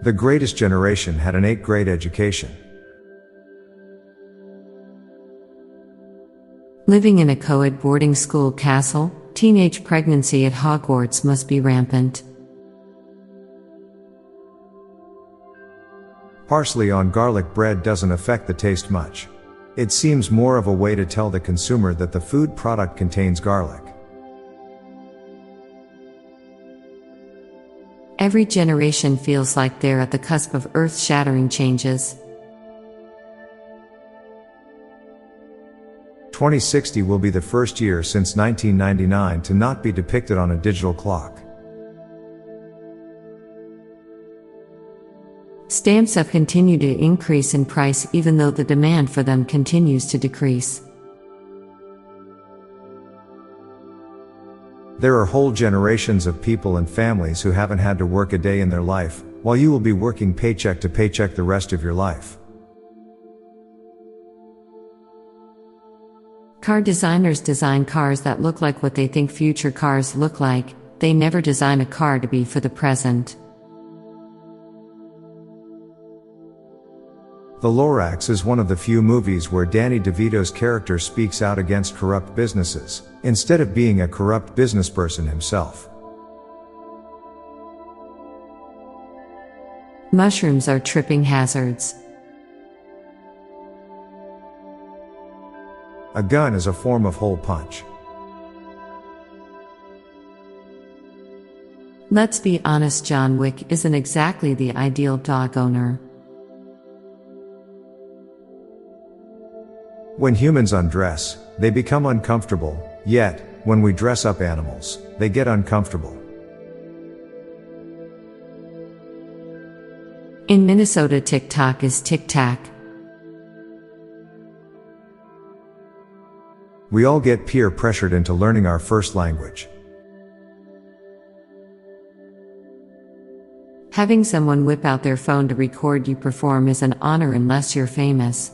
The greatest generation had an 8th grade education. Living in a co-ed boarding school castle, teenage pregnancy at Hogwarts must be rampant. Parsley on garlic bread doesn't affect the taste much. It seems more of a way to tell the consumer that the food product contains garlic. Every generation feels like they're at the cusp of earth-shattering changes. 2060 will be the first year since 1999 to not be depicted on a digital clock. Stamps have continued to increase in price even though the demand for them continues to decrease. There are whole generations of people and families who haven't had to work a day in their life, while you will be working paycheck to paycheck the rest of your life. Car designers design cars that look like what they think future cars look like. They never design a car to be for the present. The Lorax is one of the few movies where Danny DeVito's character speaks out against corrupt businesses, instead of being a corrupt businessperson himself. Mushrooms are tripping hazards. A gun is a form of hole punch. Let's be honest, John Wick isn't exactly the ideal dog owner. When humans undress, they become uncomfortable, yet, when we dress up animals, they get uncomfortable. In Minnesota, TikTok is tic-tac. We all get peer pressured into learning our first language. Having someone whip out their phone to record you perform is an honor unless you're famous.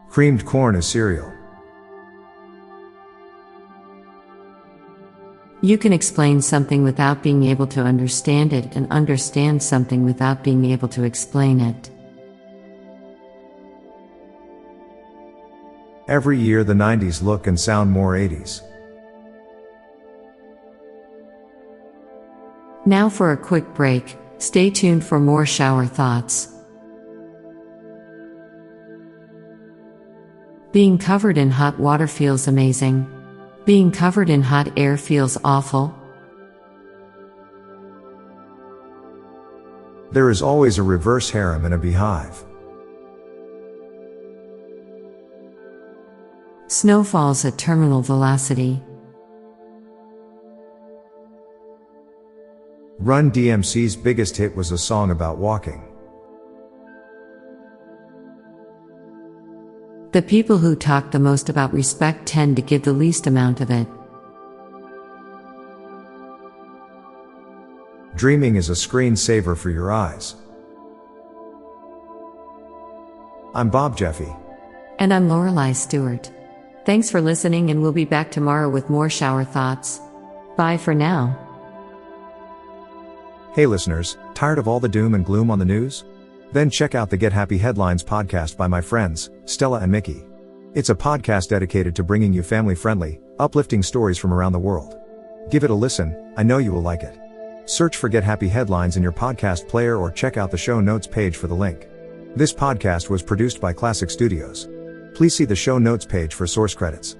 Creamed corn is cereal. You can explain something without being able to understand it and understand something without being able to explain it. Every year the 90s look and sound more 80s. Now for a quick break, stay tuned for more shower thoughts. Being covered in hot water feels amazing. Being covered in hot air feels awful. There is always a reverse harem in a beehive. Snow falls at terminal velocity. Run DMC's biggest hit was a song about walking. The people who talk the most about respect tend to give the least amount of it. Dreaming is a screensaver for your eyes. I'm Bob Jeffy. And I'm Lorelei Stewart. Thanks for listening, and we'll be back tomorrow with more shower thoughts. Bye for now. Hey listeners, tired of all the doom and gloom on the news? Then check out the Get Happy Headlines podcast by my friends, Stella and Mickey. It's a podcast dedicated to bringing you family-friendly, uplifting stories from around the world. Give it a listen, I know you will like it. Search for Get Happy Headlines in your podcast player or check out the show notes page for the link. This podcast was produced by Klassic Studios. Please see the show notes page for source credits.